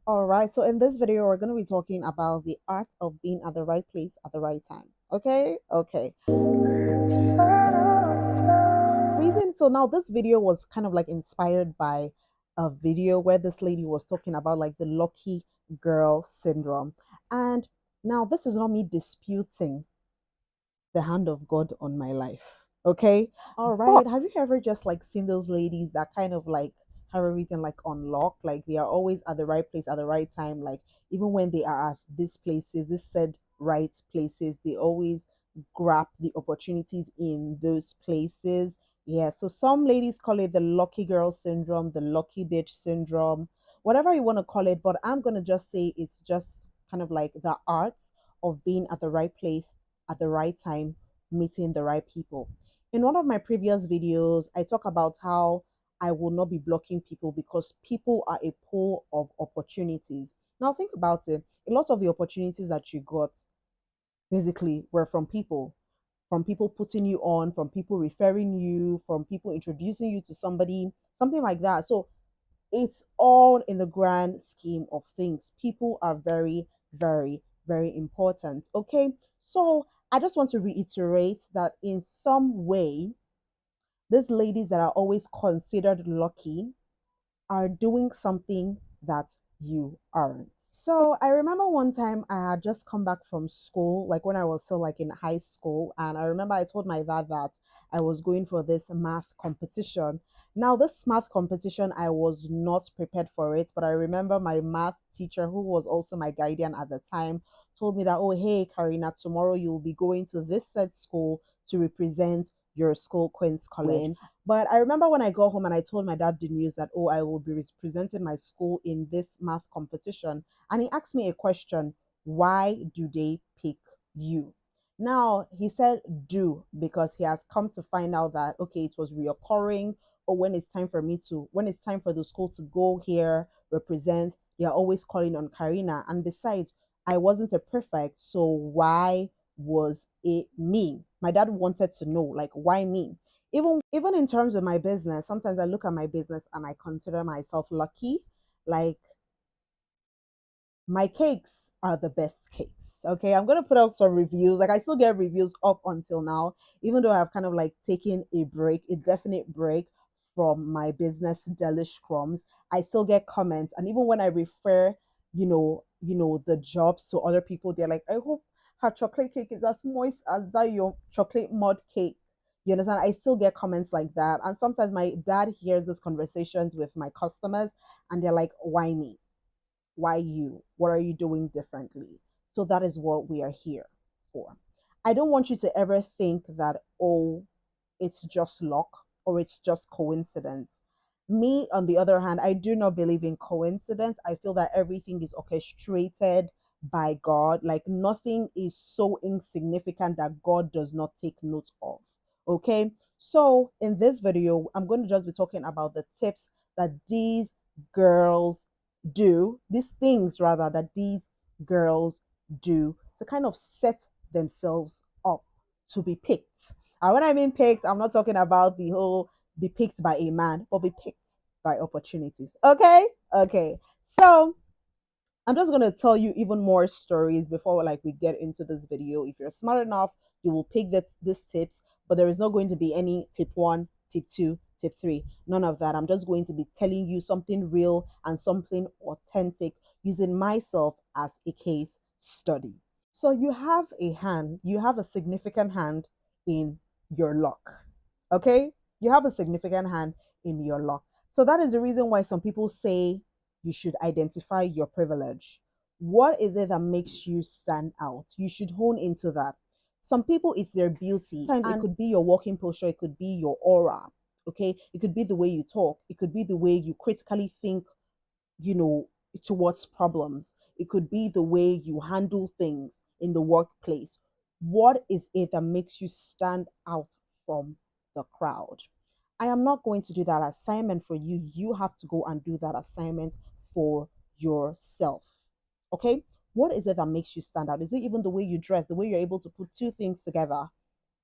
All right, so in this video, we're going to be talking about the art of being at the right place at the right time. Okay, okay. Reason so now this video was kind of like inspired by a video where this lady was talking about like the lucky girl syndrome. And now this is not me disputing the hand of God on my life. Okay. All right. Have you ever just like seen those ladies that kind of like have everything like on lock? Like they are always at the right place at the right time. Like even when they are at these places, this said right places, they always grab the opportunities in those places. Yeah. So some ladies call it the lucky girl syndrome, the lucky bitch syndrome, whatever you want to call it. But I'm gonna just say it's just kind of like the art of being at the right place at the right time, meeting the right people. In one of my previous videos, I talk about how I will not be blocking people because people are a pool of opportunities. Now, think about it. A lot of the opportunities that you got basically were from people putting you on, from people referring you, from people introducing you to somebody, something like that. So it's all in the grand scheme of things. People are very, very, very important. Okay. So I just want to reiterate that in some way, these ladies that are always considered lucky are doing something that you aren't. So I remember one time I had just come back from school, like when I was still like in high school, and I remember I told my dad that I was going for this math competition. Now, this math competition, I was not prepared for it, but I remember my math teacher, who was also my guardian at the time, told me that, oh, hey, Karina, tomorrow you'll be going to this said school to represent your school, Queen's College. But I remember when I got home and I told my dad the news that, oh, I will be representing my school in this math competition. And he asked me a question: why do they pick you? Now, he said, do, because he has come to find out that, okay, it was reoccurring, or when it's time for the school to go here, represent, they are always calling on Karina. And besides, I wasn't a perfect, so why was it me? My dad wanted to know, like, why me? Even in terms of my business, sometimes I look at my business and I consider myself lucky. Like my cakes are the best cakes. Okay, I'm gonna put out some reviews. Like I still get reviews up until now, even though I've kind of like taken a break, a definite break from my business Delish Crumbs. I still get comments, and even when I refer, the jobs to other people, they're like, I hope her chocolate cake is as moist as that your chocolate mud cake. You understand? I still get comments like that. And sometimes my dad hears these conversations with my customers and they're like, why me? Why you? What are you doing differently? So that is what we are here for. I don't want you to ever think that, oh, it's just luck or it's just coincidence. Me, on the other hand, I do not believe in coincidence. I feel that everything is orchestrated by God. Like nothing is so insignificant that God does not take note of. Okay. So in this video, I'm going to just be talking about the tips that these girls these things rather that these girls do to kind of set themselves up to be picked. And when I mean picked, I'm not talking about the whole be picked by a man, but be picked by opportunities. Okay? Okay. So I'm just gonna tell you even more stories before like we get into this video. If you're smart enough, you will pick these tips, but there is not going to be any tip one, tip two, tip three. None of that. I'm just going to be telling you something real and something authentic using myself as a case study. So you have a significant hand in your luck. Okay? You have a significant hand in your luck. So that is the reason why some people say you should identify your privilege. What is it that makes you stand out? You should hone into that. Some people, it's their beauty. Sometimes it could be your walking posture, it could be your aura. Okay? It could be the way you talk, it could be the way you critically think, you know, towards problems. It could be the way you handle things in the workplace. What is it that makes you stand out from the crowd? I am not going to do that assignment for you. You have to go and do that assignment for yourself. Okay? What is it that makes you stand out? Is it even the way you dress, the way you're able to put two things together?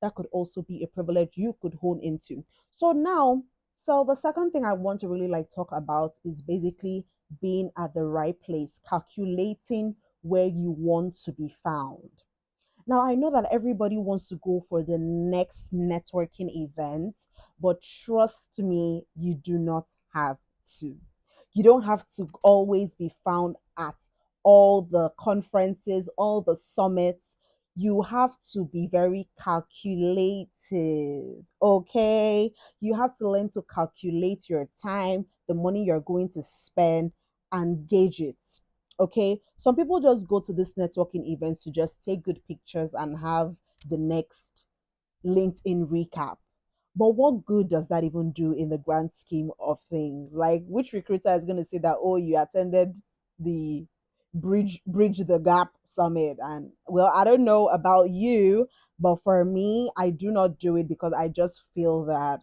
That could also be a privilege you could hone into. So now, so the second thing I want to really like talk about is basically being at the right place, calculating where you want to be found. Now, I know that everybody wants to go for the next networking event, but trust me, you do not have to. You don't have to always be found at all the conferences, all the summits. You have to be very calculated, okay? You have to learn to calculate your time, the money you're going to spend, and gauge it. Okay, some people just go to this networking events to just take good pictures and have the next LinkedIn recap. But what good does that even do in the grand scheme of things? Like, which recruiter is going to say that, oh, you attended the Bridge the Gap summit? And well, I don't know about you, but for me, I do not do it because I just feel that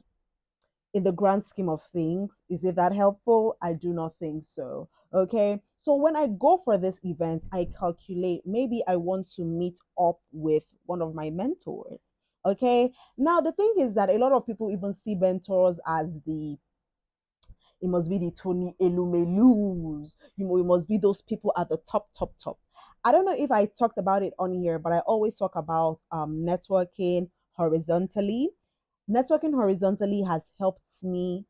in the grand scheme of things, is it that helpful? I do not think so. Okay. So when I go for this event, I calculate maybe I want to meet up with one of my mentors. Okay. Now, the thing is that a lot of people even see mentors as it must be the Tony Elumelus. It must be those people at the top, top, top. I don't know if I talked about it on here, but I always talk about networking horizontally. Networking horizontally has helped me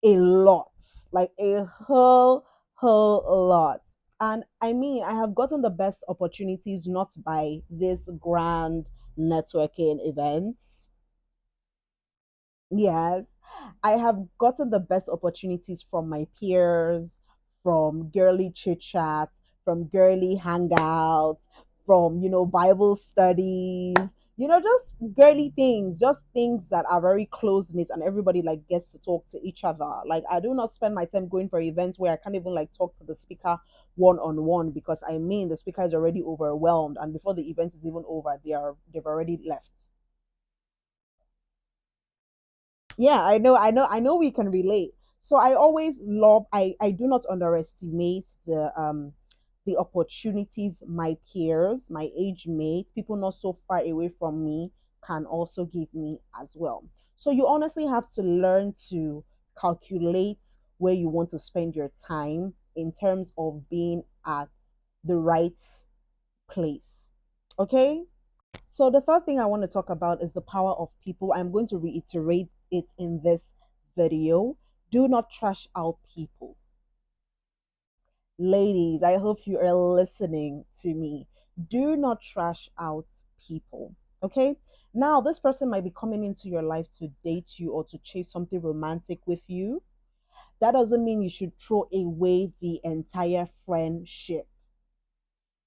a lot, like a whole lot. And I mean, I have gotten the best opportunities not by this grand networking events. Yes, I have gotten the best opportunities from my peers, from girly chit chats, from girly hangouts, from, Bible studies, just girly things, just things that are very close knit and everybody like gets to talk to each other. Like, I do not spend my time going for events where I can't even like talk to the speaker one on one because I mean the speaker is already overwhelmed and before the event is even over, they've already left. Yeah, I know we can relate. So I always love, I do not underestimate the opportunities my peers, my age mates, people not so far away from me can also give me as well. So you honestly have to learn to calculate where you want to spend your time in terms of being at the right place. Okay? So the third thing I want to talk about is the power of people. I'm going to reiterate it in this video. Do not trash out people. Ladies, I hope you are listening to me. Do not trash out people. Okay? Now, this person might be coming into your life to date you or to chase something romantic with you. That doesn't mean you should throw away the entire friendship.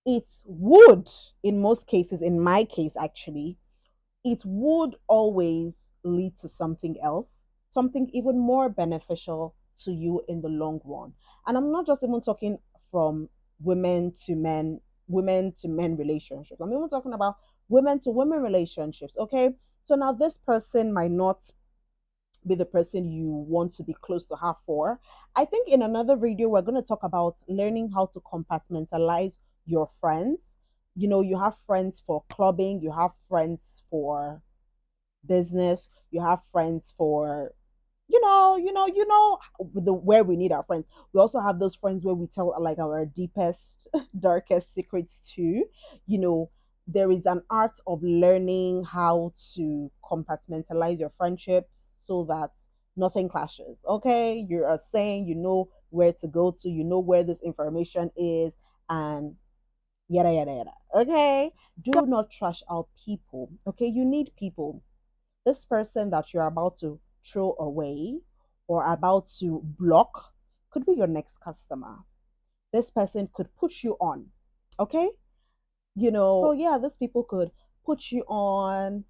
It would, in most cases, in my case, actually, it would always lead to something else, something even more beneficial to you in the long run. And I'm not just even talking from women to men relationships. I'm even talking about women to women relationships. Okay. So now this person might not be the person you want to be close to her for. I think in another video, we're going to talk about learning how to compartmentalize your friends. You have friends for clubbing, you have friends for business, you have friends for the where we need our friends. We also have those friends where we tell like our deepest, darkest secrets too. You know, there is an art of learning how to compartmentalize your friendships so that nothing clashes. Okay, you are saying you know where to go to, you know where this information is, and yada yada yada. Okay, do not trash out people. Okay, you need people. This person that you're about to throw away or about to block could be your next customer. This person could put you on. Okay? So yeah, these people could put you on,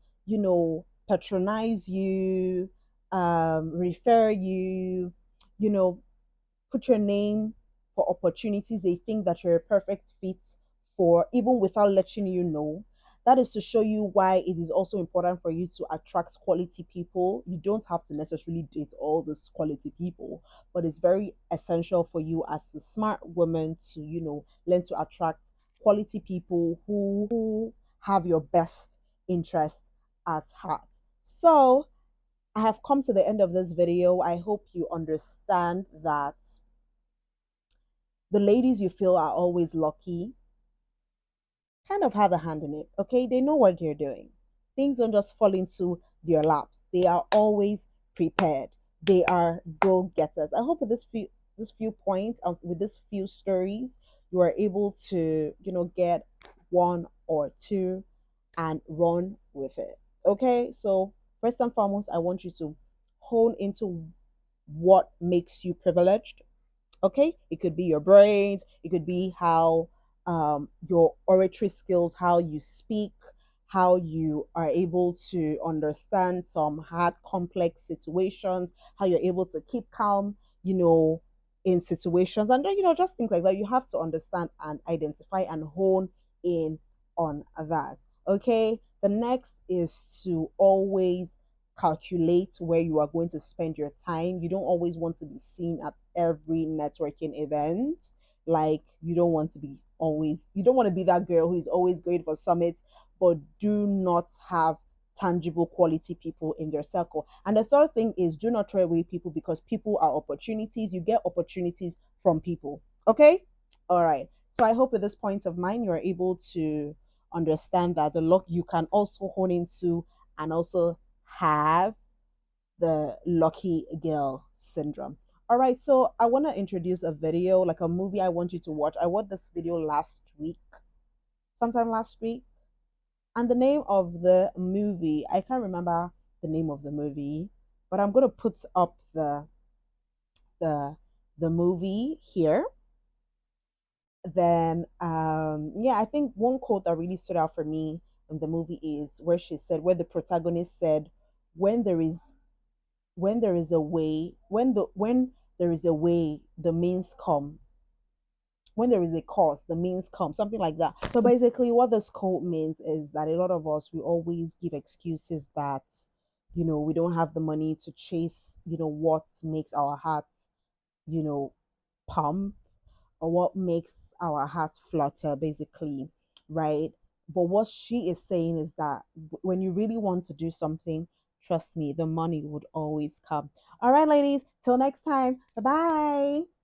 patronize you, refer you, you know, put your name for opportunities they think that you're a perfect fit for, even without letting you know. That is to show you why it is also important for you to attract quality people. You don't have to necessarily date all these quality people, but it's very essential for you as a smart woman to, learn to attract quality people who have your best interest at heart. So I have come to the end of this video. I hope you understand that The ladies you feel are always lucky kind of have a hand in it. Okay, they know what they're doing. Things don't just fall into their laps. They are always prepared. They are go getters. I hope with this few points, with these few stories, you are able to get one or two and run with it. Okay, so first and foremost, I want you to hone into what makes you privileged. Okay, it could be your brains, it could be how your oratory skills, how you speak, how you are able to understand some hard complex situations, how you're able to keep calm, in situations, and then just things like that. You have to understand and identify and hone in on that. Okay, the next is to always calculate where you are going to spend your time. You don't always want to be seen at every networking event. Like you don't want to be that girl who is always going for summits, but do not have tangible quality people in their circle. And the third thing is do not throw away people because people are opportunities. You get opportunities from people. Okay? All right. So I hope at this point of mine you are able to understand that the luck you can also hone into and also have the lucky girl syndrome. All right, so I want to introduce a video, like a movie I want you to watch. I watched this video last week, sometime last week. And the name of the movie, I can't remember the name of the movie, but I'm going to put up the the movie here. Then yeah, I think one quote that really stood out for me in the movie is where the protagonist said, when there is a way, when there is a way, the means come. When there is a cause, the means come, something like that. So basically what this quote means is that a lot of us, we always give excuses that we don't have the money to chase what makes our hearts you know pump, or what makes our hearts flutter, basically, right? But what she is saying is that when you really want to do something, trust me, the money would always come. All right, ladies, till next time. Bye bye.